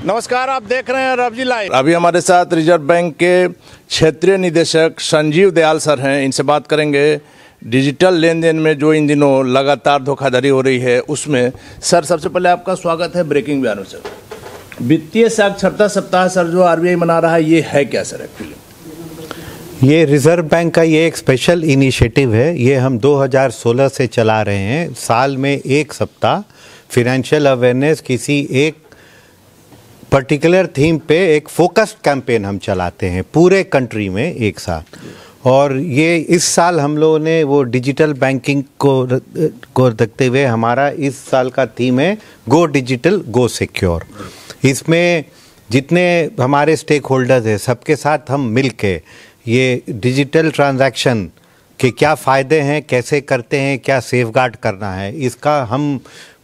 नमस्कार, आप देख रहे हैं रवजी लाइव। अभी हमारे साथ रिजर्व बैंक के क्षेत्रीय निदेशक संजीव दयाल सर हैं। इनसे बात करेंगे डिजिटल लेन देन में जो इन दिनों लगातार धोखाधड़ी हो रही है उसमें। सर, सबसे पहले आपका स्वागत है ब्रेकिंग बयानों से। वित्तीय साक्षरता सप्ताह सर जो आरबीआई मना रहा है, ये है क्या सर एक्चुअली? ये रिजर्व बैंक का ये एक स्पेशल इनिशिएटिव है। ये हम 2016 से चला रहे हैं। साल में एक सप्ताह फिनेंशियल अवेयरनेस किसी एक पर्टिकुलर थीम पे एक फोकस्ड कैंपेन हम चलाते हैं पूरे कंट्री में एक साथ। और ये इस साल हम लोगों ने वो डिजिटल बैंकिंग को रखते हुए हमारा इस साल का थीम है गो डिजिटल गो सिक्योर। इसमें जितने हमारे स्टेक होल्डर्स हैं सबके साथ हम मिल के ये डिजिटल ट्रांजैक्शन के क्या फ़ायदे हैं, कैसे करते हैं, क्या सेफगार्ड करना है, इसका हम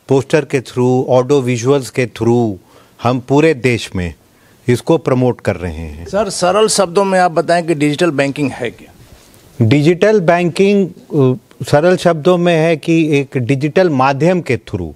पोस्टर के थ्रू, ऑडियो विजुअल्स के थ्रू हम पूरे देश में इसको प्रमोट कर रहे हैं। सर, सरल शब्दों में आप बताएं कि डिजिटल बैंकिंग है क्या? डिजिटल बैंकिंग सरल शब्दों में है कि एक डिजिटल माध्यम के थ्रू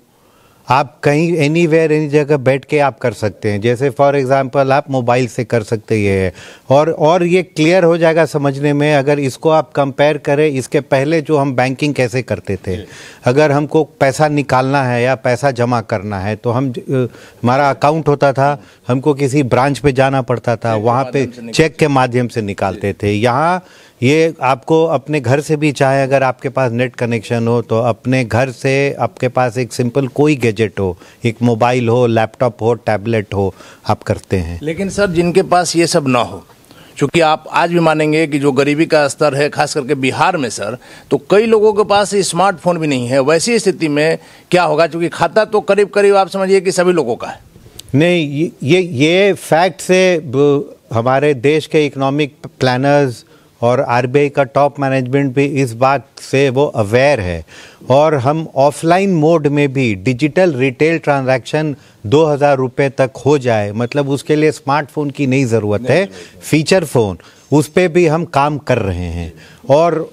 आप कहीं एनीवेयर एनी जगह बैठ के आप कर सकते हैं। जैसे फॉर एग्जांपल आप मोबाइल से कर सकते हैं। और ये क्लियर हो जाएगा समझने में अगर इसको आप कंपेयर करें इसके पहले जो हम बैंकिंग कैसे करते थे। अगर हमको पैसा निकालना है या पैसा जमा करना है तो हमारा अकाउंट होता था, हमको किसी ब्रांच पे जाना पड़ता था, वहाँ पे चेक के माध्यम से निकालते थे। यहाँ ये आपको अपने घर से भी, चाहे अगर आपके पास नेट कनेक्शन हो तो अपने घर से आपके पास एक सिंपल कोई गैजेट हो, एक मोबाइल हो, लैपटॉप हो, टैबलेट हो, आप करते हैं। लेकिन सर, जिनके पास ये सब ना हो, क्योंकि आप आज भी मानेंगे कि जो गरीबी का स्तर है खास करके बिहार में सर, तो कई लोगों के पास स्मार्टफोन भी नहीं है। वैसी स्थिति में क्या होगा? क्योंकि खाता तो करीब करीब आप समझिए कि सभी लोगों का है। नहीं, ये फैक्ट से हमारे देश के इकोनॉमिक प्लानर्स और आरबीआई का टॉप मैनेजमेंट भी इस बात से वो अवेयर है। और हम ऑफलाइन मोड में भी डिजिटल रिटेल ट्रांजैक्शन 2000 रुपये तक हो जाए, मतलब उसके लिए स्मार्टफोन की नहीं ज़रूरत है, फीचर फ़ोन, उस पर भी हम काम कर रहे हैं।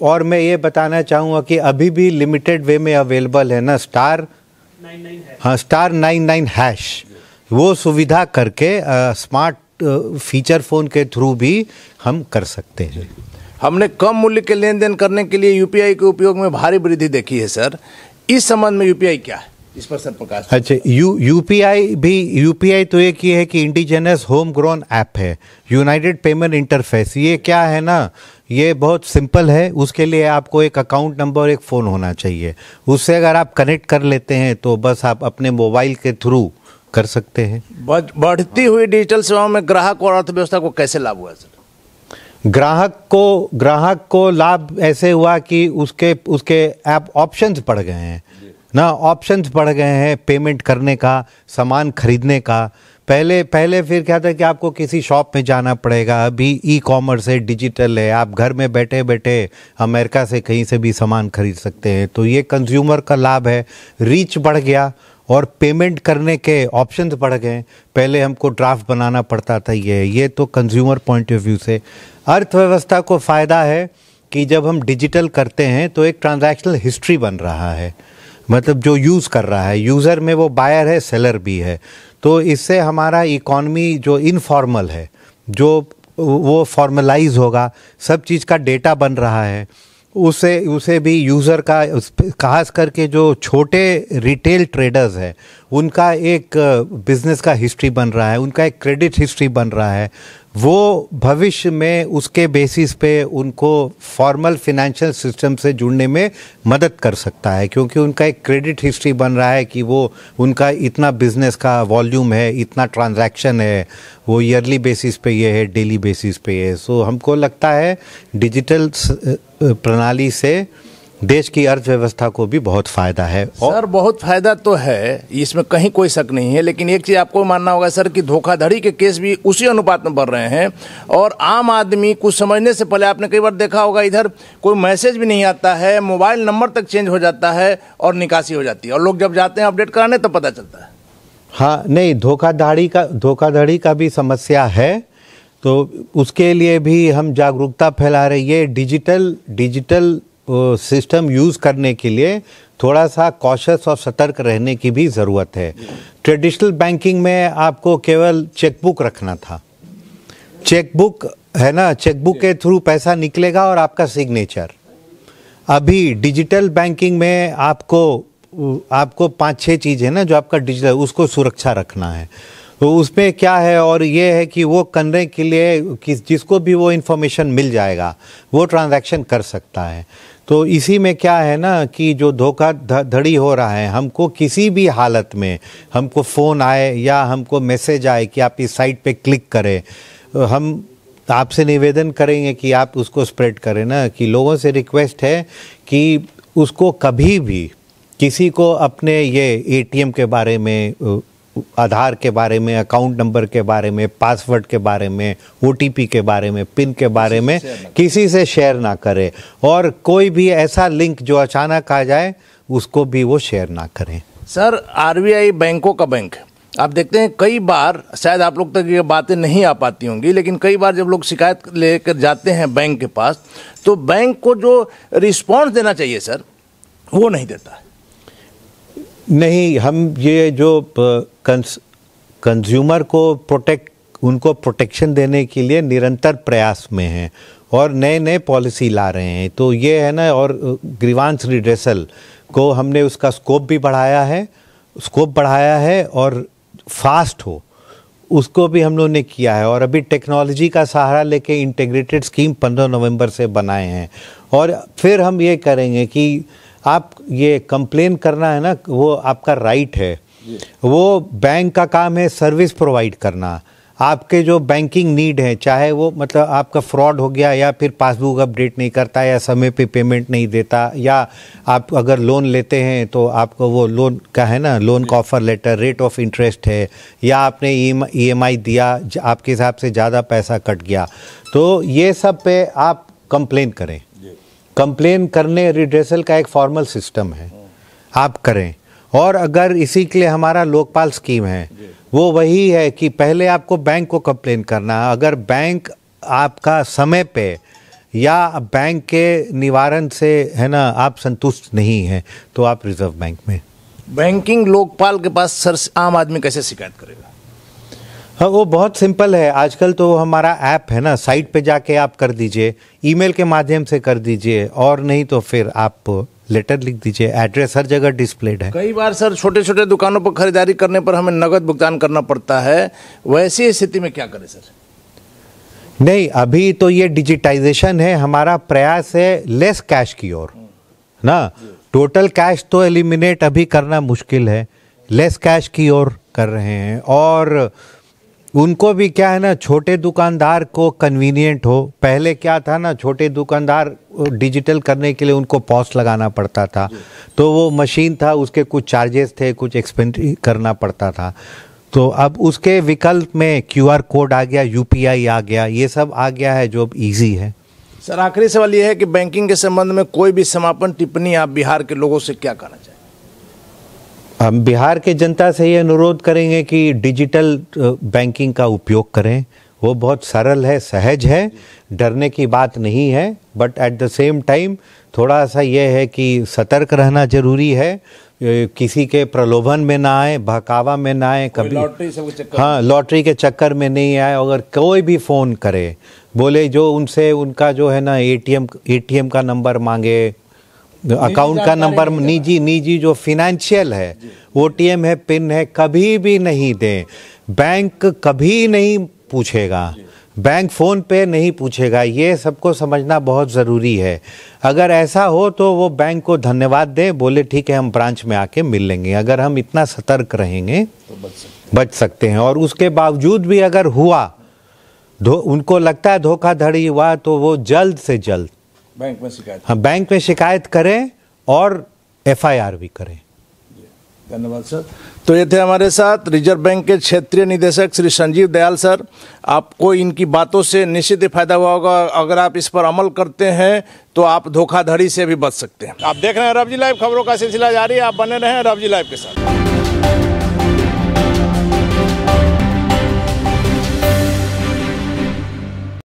और मैं ये बताना चाहूँगा कि अभी भी लिमिटेड वे में अवेलेबल है ना, *99#, वो सुविधा करके स्मार्ट फीचर फ़ोन के थ्रू भी हम कर सकते हैं। हमने कम मूल्य के लेन देन करने के लिए यूपीआई के उपयोग में भारी वृद्धि देखी है सर। इस संबंध में यूपीआई क्या है, इस पर सर प्रकाश। अच्छा, यूपीआई तो एक ये है कि इंडिजिनस होम ग्रोन ऐप है, यूनाइटेड पेमेंट इंटरफेस। ये क्या है ना, ये बहुत सिंपल है। उसके लिए आपको एक अकाउंट नंबर और एक फ़ोन होना चाहिए। उससे अगर आप कनेक्ट कर लेते हैं तो बस आप अपने मोबाइल के थ्रू कर सकते हैं। बढ़ती हुई डिजिटल सेवाओं में ग्राहक और अर्थव्यवस्था को कैसे लाभ हुआ सर? ग्राहक को लाभ ऐसे हुआ कि उसके ऐप ऑप्शंस बढ़ गए हैं ना, ऑप्शंस बढ़ गए हैं पेमेंट करने का, सामान खरीदने का। पहले फिर क्या था कि आपको किसी शॉप में जाना पड़ेगा। अभी ई कॉमर्स है, डिजिटल है, आप घर में बैठे बैठे अमेरिका से कहीं से भी सामान खरीद सकते हैं। तो ये कंज्यूमर का लाभ है। रीच बढ़ गया और पेमेंट करने के ऑप्शंस बढ़ गए। पहले हमको ड्राफ्ट बनाना पड़ता था। ये तो कंज्यूमर पॉइंट ऑफ व्यू से। अर्थव्यवस्था को फ़ायदा है कि जब हम डिजिटल करते हैं तो एक ट्रांजैक्शनल हिस्ट्री बन रहा है, मतलब जो यूज़ कर रहा है, यूज़र में वो बायर है, सेलर भी है। तो इससे हमारा इकॉनमी जो इनफॉर्मल है जो वो फॉर्मलाइज होगा, सब चीज़ का डेटा बन रहा है। उसे भी यूज़र का, खास करके जो छोटे रिटेल ट्रेडर्स हैं उनका एक बिजनेस का हिस्ट्री बन रहा है, उनका एक क्रेडिट हिस्ट्री बन रहा है। वो भविष्य में उसके बेसिस पे उनको फॉर्मल फिनेंशियल सिस्टम से जुड़ने में मदद कर सकता है, क्योंकि उनका एक क्रेडिट हिस्ट्री बन रहा है कि वो उनका इतना बिजनेस का वॉल्यूम है, इतना ट्रांजैक्शन है, वो ईयरली बेसिस पे ये है, डेली बेसिस पे ये है। सो हमको लगता है डिजिटल प्रणाली से देश की अर्थव्यवस्था को भी बहुत फायदा है। सर, बहुत फायदा तो है, इसमें कहीं कोई शक नहीं है। लेकिन एक चीज़ आपको मानना होगा सर कि धोखाधड़ी के केस भी उसी अनुपात में बढ़ रहे हैं। और आम आदमी कुछ समझने से पहले आपने कई बार देखा होगा, इधर कोई मैसेज भी नहीं आता है, मोबाइल नंबर तक चेंज हो जाता है और निकासी हो जाती है, और लोग जब जाते हैं अपडेट कराने तब पता चलता है। हाँ, नहीं, धोखाधड़ी का भी समस्या है। तो उसके लिए भी हम जागरूकता फैला रहे हैं। ये डिजिटल सिस्टम यूज़ करने के लिए थोड़ा सा कॉशियस और सतर्क रहने की भी ज़रूरत है। ट्रेडिशनल बैंकिंग में आपको केवल चेकबुक रखना था, चेकबुक है ना, चेकबुक के थ्रू पैसा निकलेगा और आपका सिग्नेचर। अभी डिजिटल बैंकिंग में आपको 5-6 चीज़ें ना जो आपका डिजिटल, उसको सुरक्षा रखना है। तो उसमें क्या है, और ये है कि वो करने के लिए जिसको भी वो इन्फॉर्मेशन मिल जाएगा वो ट्रांजैक्शन कर सकता है। तो इसी में क्या है ना कि जो धोखाधड़ी हो रहा है, हमको किसी भी हालत में हमको फ़ोन आए या हमको मैसेज आए कि आप इस साइट पे क्लिक करें, हम आपसे निवेदन करेंगे कि आप उसको स्प्रेड करें ना, कि लोगों से रिक्वेस्ट है कि उसको कभी भी किसी को अपने ये एटीएम के बारे में, आधार के बारे में, अकाउंट नंबर के बारे में, पासवर्ड के बारे में, ओटीपी के बारे में, पिन के बारे में किसी से शेयर ना करे, और कोई भी ऐसा लिंक जो अचानक आ जाए उसको भी वो शेयर ना करें। सर, आरबीआई बैंकों का बैंक है। आप देखते हैं कई बार, शायद आप लोग तक ये बातें नहीं आ पाती होंगी, लेकिन कई बार जब लोग शिकायत लेकर जाते हैं बैंक के पास, तो बैंक को जो रिस्पॉन्स देना चाहिए सर, वो नहीं देता है। नहीं, हम ये जो कंज्यूमर को उनको प्रोटेक्शन देने के लिए निरंतर प्रयास में हैं और नए नए पॉलिसी ला रहे हैं। तो ये है ना, और ग्रीवांस रिड्रेसल को हमने उसका स्कोप बढ़ाया है और फास्ट हो उसको भी हम लोगों ने किया है। और अभी टेक्नोलॉजी का सहारा लेके इंटीग्रेटेड स्कीम 15 नवंबर से बनाए हैं। और फिर हम ये करेंगे कि आप ये कंप्लेन करना है ना, वो आपका राइट है। वो बैंक का काम है सर्विस प्रोवाइड करना। आपके जो बैंकिंग नीड है, चाहे वो मतलब आपका फ्रॉड हो गया, या फिर पासबुक अपडेट नहीं करता, या समय पे पेमेंट नहीं देता, या आप अगर लोन लेते हैं तो आपको वो लोन का है ना, लोन का offer letter, rate of interest है, या आपने ईएमआई दिया, आपके हिसाब से ज़्यादा पैसा कट गया, तो ये सब पे आप कंप्लेन करें। कंप्लेन करने रिड्रेसल का एक फॉर्मल सिस्टम है, आप करें। और अगर इसी के लिए हमारा लोकपाल स्कीम है, वो वही है कि पहले आपको बैंक को कंप्लेन करना है। अगर बैंक आपका समय पे या बैंक के निवारण से है ना आप संतुष्ट नहीं हैं, तो आप रिजर्व बैंक में। बैंकिंग लोकपाल के पास सर आम आदमी कैसे शिकायत करेगा? हाँ, वो बहुत सिंपल है। आजकल तो हमारा ऐप है ना, साइट पे जाके आप कर दीजिए, ईमेल के माध्यम से कर दीजिए, और नहीं तो फिर आप लेटर लिख दीजिए। एड्रेस हर जगह डिस्प्लेड है। कई बार सर छोटे छोटे दुकानों पर खरीदारी करने पर हमें नगद भुगतान करना पड़ता है, वैसी स्थिति में क्या करें सर? नहीं, अभी तो ये डिजिटाइजेशन है, हमारा प्रयास है लेस कैश की ओर ना। टोटल कैश तो एलिमिनेट अभी करना मुश्किल है, लेस कैश की ओर कर रहे हैं। और उनको भी क्या है ना, छोटे दुकानदार को कन्वीनियंट हो। पहले क्या था ना, छोटे दुकानदार डिजिटल करने के लिए उनको पॉस लगाना पड़ता था, तो वो मशीन था, उसके कुछ चार्जेस थे, कुछ एक्सपेंस करना पड़ता था। तो अब उसके विकल्प में क्यूआर कोड आ गया, यूपीआई आ गया, ये सब आ गया है जो अब ईजी है। सर, आखिरी सवाल ये है कि बैंकिंग के संबंध में कोई भी समापन टिप्पणी आप बिहार के लोगों से क्या कहना चाहिए? हम बिहार के जनता से ये अनुरोध करेंगे कि डिजिटल बैंकिंग का उपयोग करें। वो बहुत सरल है, सहज है, डरने की बात नहीं है। But at the same time थोड़ा सा ये है कि सतर्क रहना जरूरी है, किसी के प्रलोभन में ना आए, बहकावा में ना आए, कभी लॉटरी के चक्कर में नहीं आए। अगर कोई भी फ़ोन करे, बोले जो उनसे उनका जो है ना एटीएम का नंबर मांगे, अकाउंट का नंबर, निजी जो फिनेंशियल है, ओटीएम है, पिन है, कभी भी नहीं दें। बैंक कभी नहीं पूछेगा, बैंक फ़ोन पे नहीं पूछेगा, ये सबको समझना बहुत ज़रूरी है। अगर ऐसा हो तो वो बैंक को धन्यवाद दें, बोले ठीक है हम ब्रांच में आके मिल लेंगे। अगर हम इतना सतर्क रहेंगे तो बच सकते हैं। और उसके बावजूद भी अगर हुआ, उनको लगता है धोखाधड़ी हुआ, तो वो जल्द से जल्द बैंक में शिकायत करें और एफआईआर भी करें। धन्यवाद सर। तो ये थे हमारे साथ रिजर्व बैंक के क्षेत्रीय निदेशक श्री संजीव दयाल सर। आपको इनकी बातों से निश्चित ही फायदा हुआ होगा। अगर आप इस पर अमल करते हैं तो आप धोखाधड़ी से भी बच सकते हैं। आप देख रहे हैं रवजी लाइव, खबरों का सिलसिला जारी है। आप बने रहें रवजी लाइव के साथ।